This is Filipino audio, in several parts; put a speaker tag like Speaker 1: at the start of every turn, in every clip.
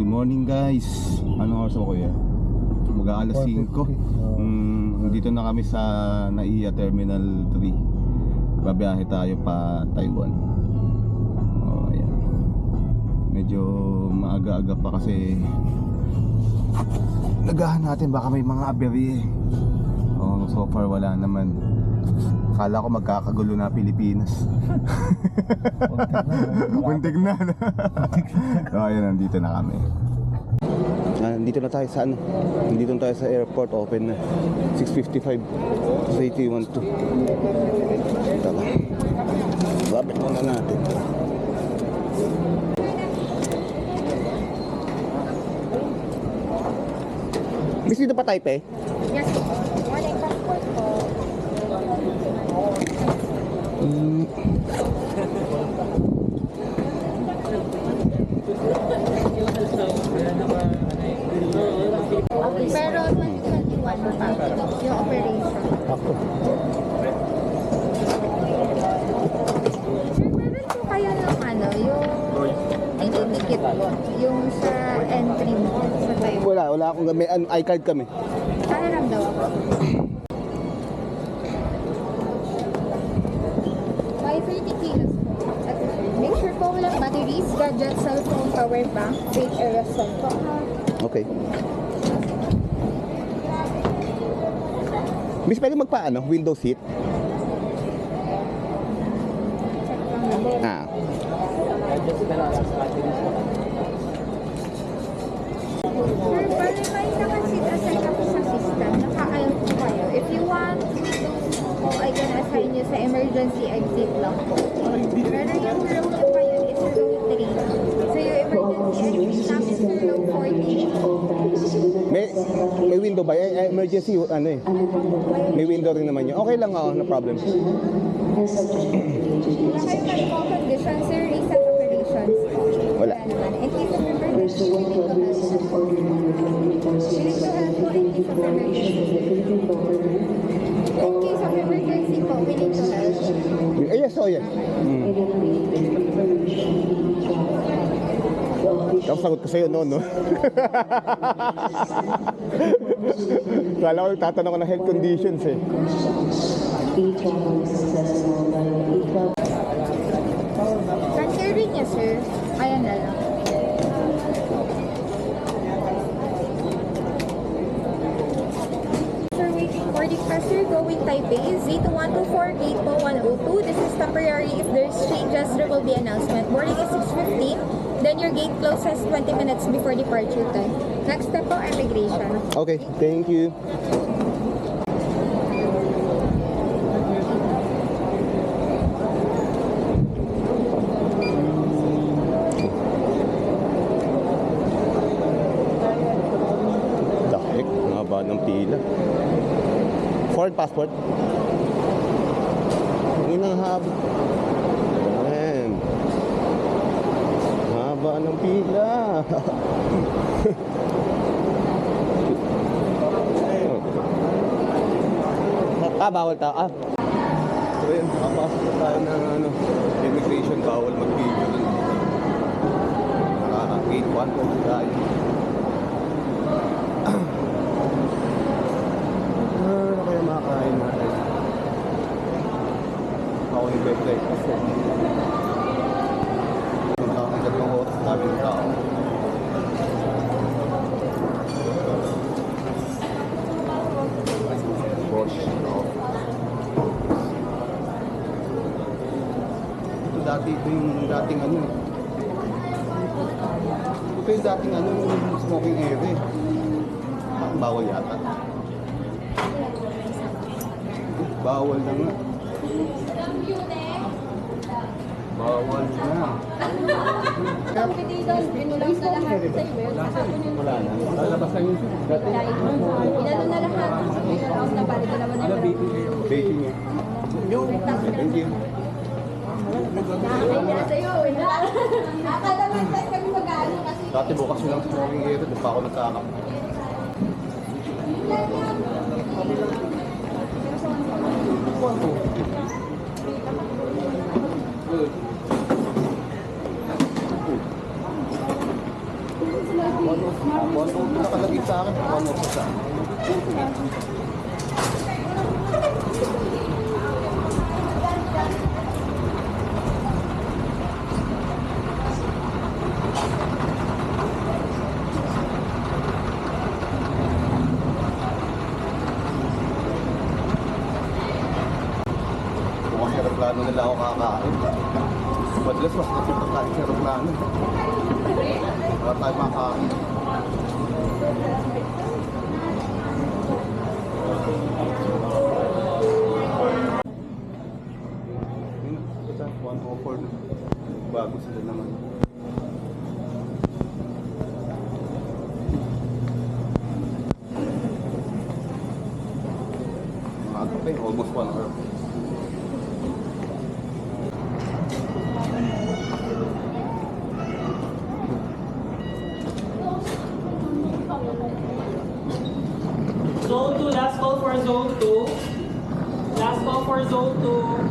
Speaker 1: morning guys. Anong oras ako kuya? Mag-aalas 5. Dito na kami sa NAIA Terminal 3. Babiyahe tayo pa Taiwan. Oh, ayan. Medyo maaga-aga pa kasi nagahan natin baka may mga aberye. Oh, so far wala naman. Kala ko magkakagulo na Pilipinas. Muntik na. So ayan, nandito na kami. Nandito na tayo sa ano? Nandito na tayo sa airport, open na 6:55. Sa 81-2. Tara. Lapit muna natin. Miss, dito pa Taipei?
Speaker 2: Yes, po. Morning passport po. Pero 2021 pa yung operation.
Speaker 1: Ako.
Speaker 2: Sir, meron po kayo ng ano, yung tinikit po, yung sa entry mo sa Taiwan.
Speaker 1: Wala akong may iCard kami.
Speaker 2: Ano daw ako? By 30 kilos po. Make sure po walang batteries, gadget, cellphone, power bank, fake aerosol po ha.
Speaker 1: Okay. Miss, pwede magpaano? Window seat? Ah.
Speaker 2: Sir, bali may nakasit assign ako sa system. Naka-ayaw po kayo. If you want po, I can assign you sa emergency exit lang po. Pero yung row nyo pa yun is row 3. So yung emergency exit namin sa row 14.
Speaker 1: May window ba? Emergency, ano eh. May window rin naman yun. Okay lang ako, no problem.
Speaker 2: Wala kayo medical condition, sir, recent operations po.
Speaker 1: Wala.
Speaker 2: Naman. In case of emergency, we need to help. We need to help po in case of emergency. In case of emergency po, we need to help.
Speaker 1: Yes, oh yes. Tapos sagot ko sa'yo noon, no? Kala ko tatanong ko ng health conditions eh.
Speaker 2: Can-carry niya, sir. Ayan na lang. Sir, waiting for the passenger going Taipei. Z2124, gate po 102. This is temporary. If there's changes, there will be announcement. Boarding is 6:15. Then your gate closes 20 minutes before departure time. Next step po, immigration.
Speaker 1: Okay, thank you. Dakik, haba ng pila. Foreign passport? Yun ang haba. Ayan. Haba ng pila. Bawal ta. So yun, nakapasok na tayo ng immigration, bawal mag-video. Gate 1 po tayo. Ano kaya makakain natin? Ako yung website kasi. Ang tatlong oras namin ng tao. Bosch. Ito yung dating ano. Ito yung dating ano, yung smoking area. Bawal yata. Bawal na nga. Bawal na.
Speaker 2: Pinulang na lahat sa iyo.
Speaker 1: Wala na. Lalabas na yun.
Speaker 2: Inano na lahat. Pinulang na balik ka naman na.
Speaker 1: Baking eh. Thank you.
Speaker 2: Nakakaya sa'yo. Nakakala mo tayo kami mag-ano kasi.
Speaker 1: Dati bukas yun ang smoking area. Doon pa ako nagkakap. 1 off nakalagay sa akin. 1 off sa akin. Bukas sa aeroplano nila ako kakain. Madalas mas nakikita sa aeroplano. Wala tayo makakain. Ito, 104 na. Bago sila naman. Mga kape, almost 1 hour.
Speaker 3: Zone 2, last call for zone 2. Last call for zone 2.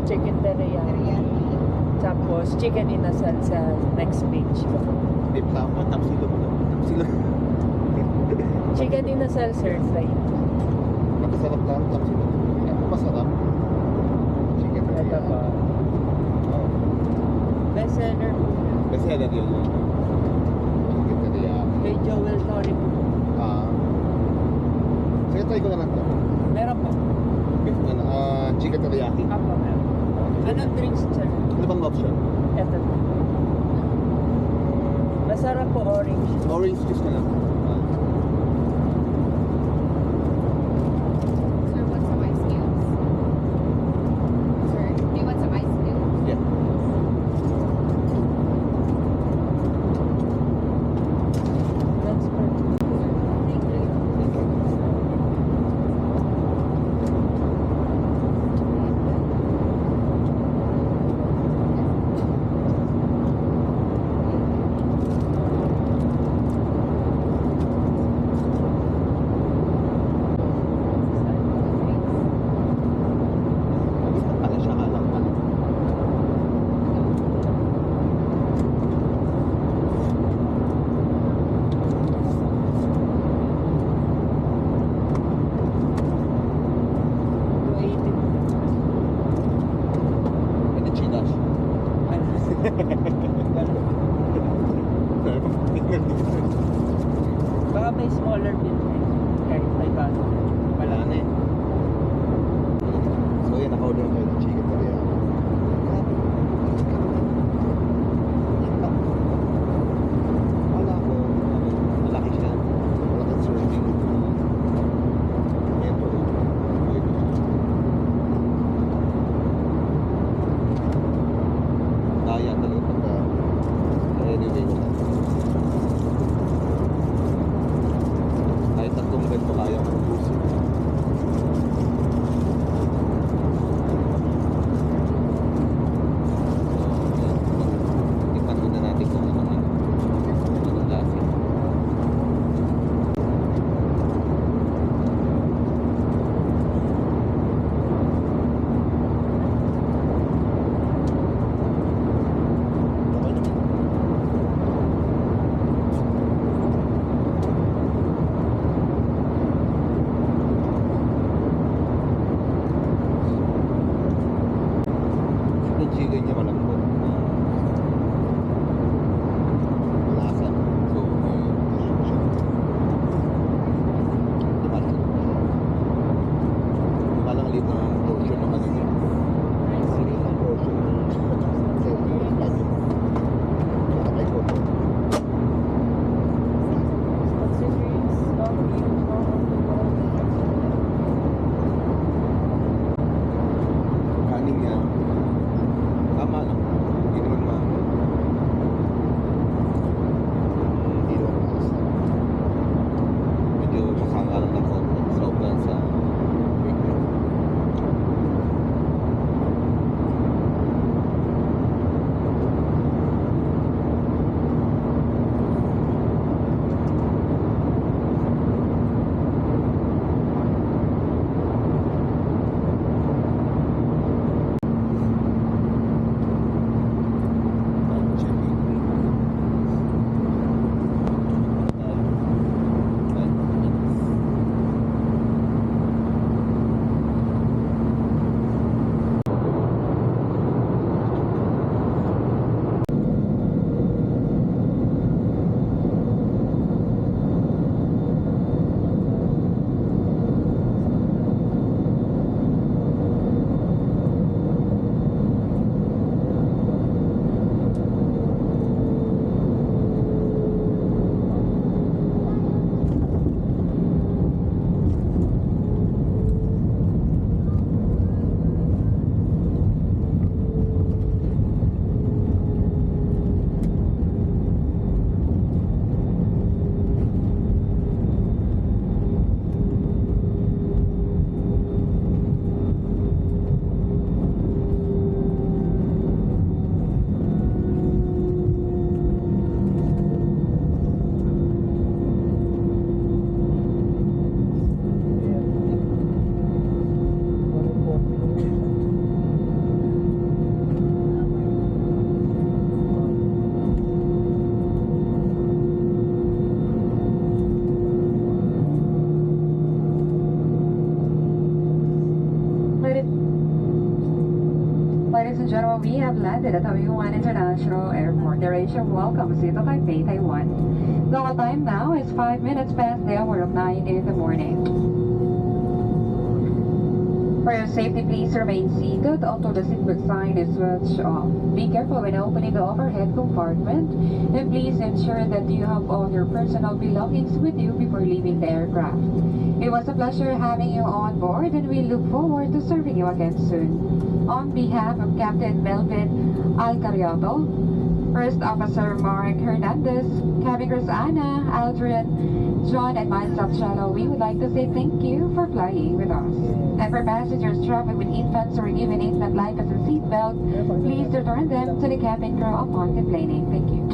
Speaker 4: chicken teriyaki. Tapos chicken inasal sa next page.
Speaker 1: Beef tama, tapsilog mo. Tapsilog.
Speaker 4: Chicken inasal sir fry.
Speaker 1: Magkasarap lang, tapsilog. Ito masarap. Chicken
Speaker 4: Ito
Speaker 1: teriyaki.
Speaker 4: pa. Best seller.
Speaker 1: Kasi alam yun. Chicken teriyaki.
Speaker 4: Kay Joel Torre po.
Speaker 1: Sige, try ko na lang to.
Speaker 4: Meron po.
Speaker 1: Beef, chicken teriyaki.
Speaker 4: Apo meron. Anong drinks sir?
Speaker 1: Ano bang option?
Speaker 4: Ito po. Masarap po orange.
Speaker 1: Orange juice na lang.
Speaker 2: Sir, want some ice cubes? Sir, do you want some ice cubes?
Speaker 1: Yeah.
Speaker 4: That's perfect.
Speaker 2: Thank you.
Speaker 5: tayo ng chicken teriyaki. Wala ko, malaki siya. Malaking serving. Ito. Daya talaga pagka anyway ko na. Kahit tatlong ganito kaya ko ubusin. Tikman muna natin kung anong lasa. Okay naman. Yung chicken niya malambot na malasa. So, may tissue siya. Diba siya? Parang liit ng portion ng ano niya. Liit ng portion ng serving ng kanin. Nakakay ko ito. Kanin niya. Tama lang. Hindi naman hindi naman malas na. Medyo masangalan ng konti. Sobrang sa bacon.
Speaker 6: Ladies and gentlemen, we have landed at Taoyuan International Airport. Deration welcomes you to Taipei, Taiwan. The time now is 5 minutes past the hour of 9 in the morning. For your safety, please remain seated until the seatbelt sign is switched off. Be careful when opening the overhead compartment, and please ensure that you have all your personal belongings with you before leaving the aircraft. It was a pleasure having you on board, and we look forward to serving you again soon. On behalf of Captain Melvin Alcariado, First Officer Mark Hernandez, Cabin crews Anna, Aldrin, John, and myself, Shallow, we would like to say thank you for flying with us. And for passengers traveling with infants or given infant blankets and seatbelt, please return them to the cabin crew upon deplaning. Thank you.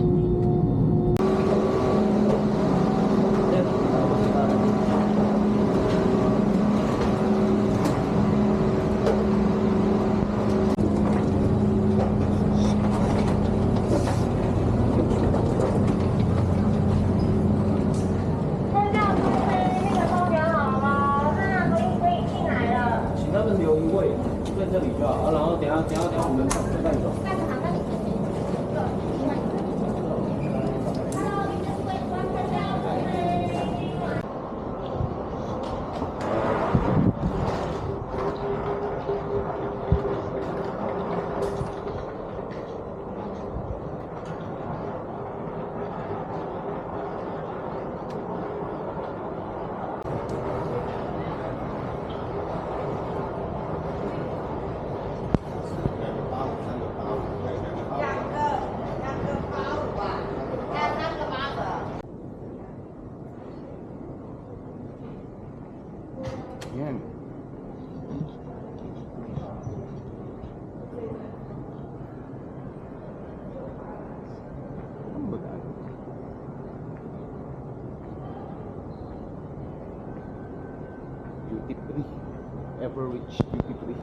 Speaker 1: Yan. Ano ba yan? Duty free. Ever rich duty free.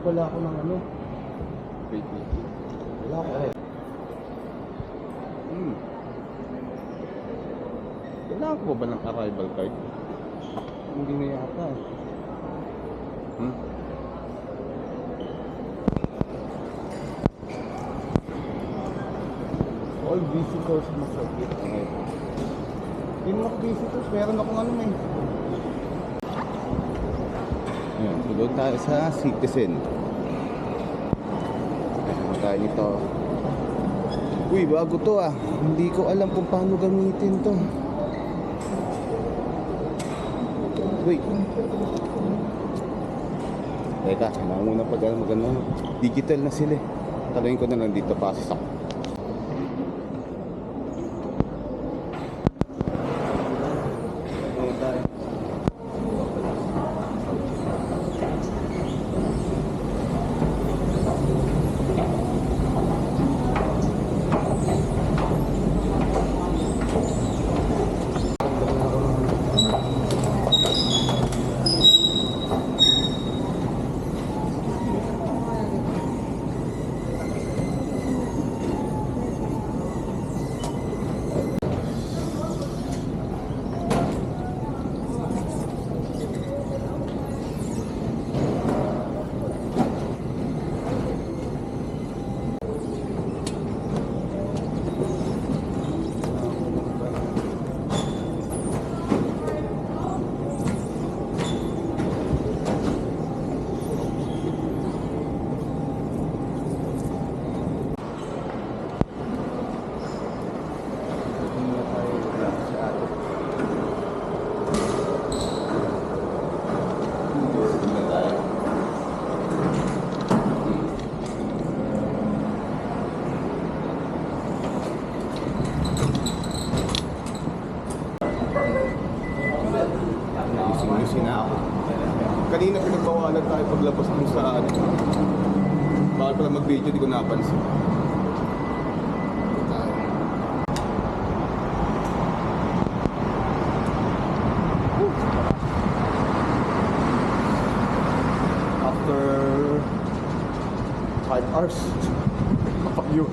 Speaker 5: Wala ako ng ano.
Speaker 1: Wait.
Speaker 5: Wala ako.
Speaker 1: Kailangan ko ba ng arrival card? Hindi na yata.
Speaker 5: All visitors must submit.
Speaker 1: Hindi ako visitors, meron akong ano eh. Ayan, tulog tayo sa Citizen. Ano tayo nito? Uy, bago to ah. Hindi ko alam kung paano gamitin to. Wait. Teka, kailangan muna pag magano. Digital na sila eh. Tanungin ko na lang dito, pasok ako. Gising na ako. Kanina pinagbawalan tayo paglabas mo sa ano. Bakit pala mag-video, di ko napansin. After 5 hours. Kapag-yun.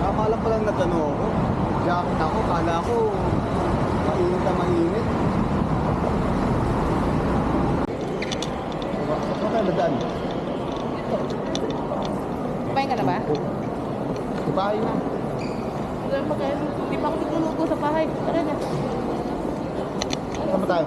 Speaker 1: Akala pa lang natano ako. Jacket ako, kala ko mainit na mainit. Saan tayo nadaan?
Speaker 4: Kumain ka na ba?
Speaker 1: Sa bahay na.
Speaker 4: Hindi pa ako tutulog ko sa bahay. Tara na.
Speaker 1: Saan ba tayo?